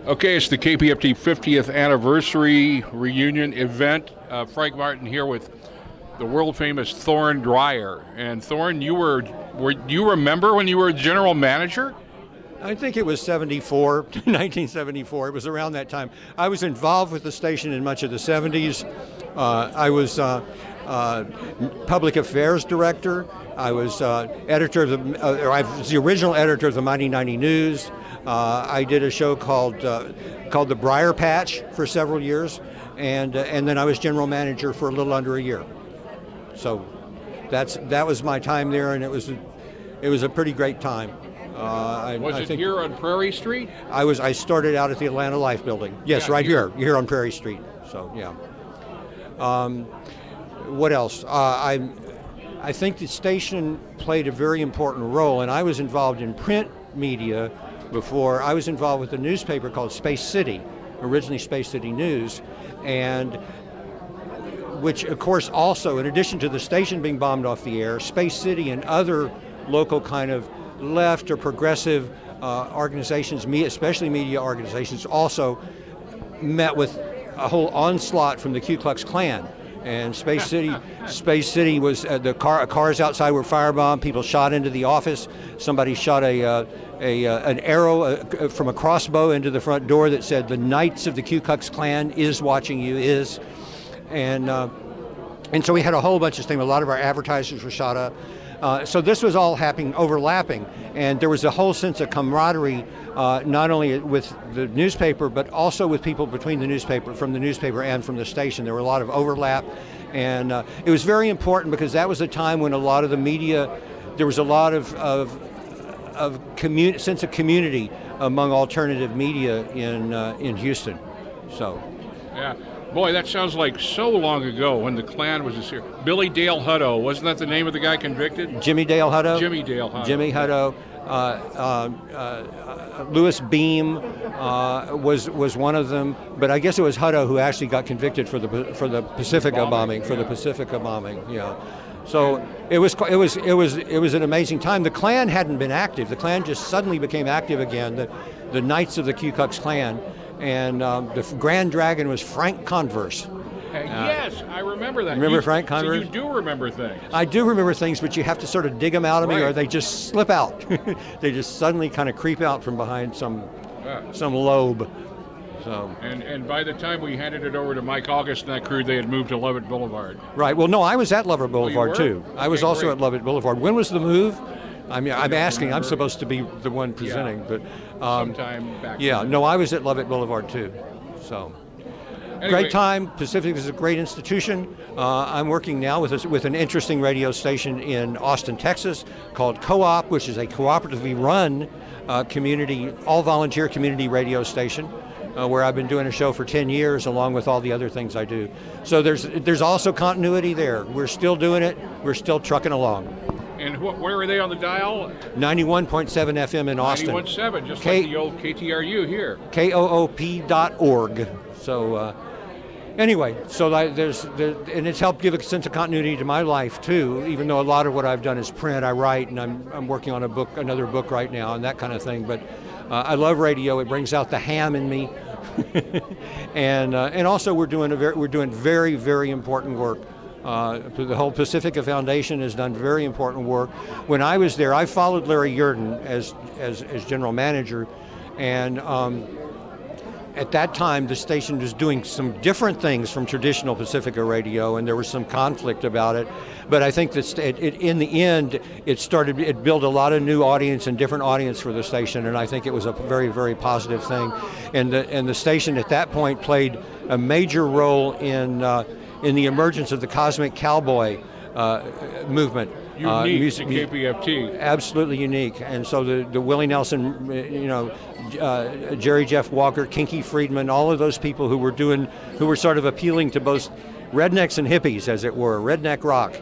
Okay, it's the KPFT 50th anniversary reunion event. Frank Martin here with the world famous Thorne Dreyer. And Thorne, do you remember when you were general manager? I think it was 1974. It was around that time. I was involved with the station in much of the 70s. I was public affairs director. I was editor of I was the original editor of the Mighty 90 News. I did a show called the Briar Patch for several years, and then I was general manager for a little under a year. So that was my time there, and it was a pretty great time. Was it here on Prairie Street? I started out at the Atlanta Life Building. Yes, yeah, right here on Prairie Street. So yeah. What else? I think the station played a very important role, and I was involved in print media before. I was involved with a newspaper called Space City, originally Space City News, and which of course also, in addition to the station being bombed off the air, Space City and other local kind of left or progressive organizations, especially media organizations, also met with a whole onslaught from the Ku Klux Klan. And Space City was cars outside were firebombed. People shot into the office. Somebody shot an arrow from a crossbow into the front door that said, "The Knights of the Ku Klux Klan is watching you." And so we had a whole bunch of things. A lot of our advertisers were shot up. So this was all happening, overlapping, and there was a whole sense of camaraderie, not only with the newspaper, but also with people between from the newspaper and from the station. There were a lot of overlap, and it was very important because that was a time when a lot of the media, there was a lot of sense of community among alternative media in Houston. So, yeah. Boy, that sounds like so long ago when the Klan was here. Billy Dale Hutto, wasn't that the name of the guy convicted? Jimmy Dale Hutto. Jimmy Dale Hutto. Jimmy Hutto. Louis Beam was one of them, but I guess it was Hutto who actually got convicted for the Pacifica bombing. For the Pacifica bombing, yeah. So it was an amazing time. The Klan hadn't been active. The Klan just suddenly became active again. The Knights of the Ku Klux Klan. And the Grand Dragon was Frank Converse. Yes, I remember that. Remember Frank Converse? So you do remember things. I do remember things, but you have to sort of dig them out of me, or they just slip out. They just suddenly kind of creep out from behind some lobe. So. And by the time we handed it over to Mike August and that crew, they had moved to Lovett Boulevard. Right. Well, no, I was at Lovett Boulevard too. Okay, I was also great. at Lovett Boulevard. When was the move? I mean, I'm asking. I'm supposed to be the one presenting, but sometime back. Yeah, no, I was at Lovett Boulevard too. So, anyway. Great time. Pacific is a great institution. I'm working now with an interesting radio station in Austin, Texas, called Co-op, which is a cooperatively run community, all volunteer community radio station, where I've been doing a show for 10 years, along with all the other things I do. So there's also continuity there. We're still doing it. We're still trucking along. And where are they on the dial? 91.7 FM in Austin. 91.7, just like the old KTRU here. KOOP.org. So anyway, and it's helped give a sense of continuity to my life too. Even though a lot of what I've done is print, I write, and I'm working on another book right now, and that kind of thing. But I love radio. It brings out the ham in me, and also we're doing very, very important work. The whole Pacifica Foundation has done very important work. When I was there, I followed Larry Yurden as general manager, and at that time the station was doing some different things from traditional Pacifica radio, and there was some conflict about it. But I think that in the end, it built a lot of new audience and different audience for the station, and I think it was a very, very positive thing. And the station at that point played a major role in the emergence of the cosmic cowboy movement. Unique to KPFT. Absolutely unique. And so the Willie Nelson, Jerry Jeff Walker, Kinky Friedman, all of those people who were sort of appealing to both rednecks and hippies, as it were, redneck rock.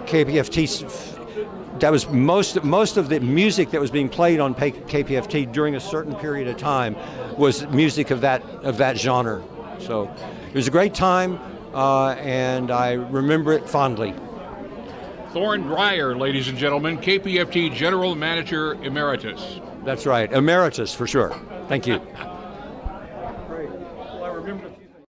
KPFT, that was most of the music that was being played on KPFT during a certain period of time was music of that genre. So it was a great time, and I remember it fondly. Thorne Dreyer, ladies and gentlemen, KPFT General Manager Emeritus. That's right. Emeritus for sure. Thank you. Great. Well, I remember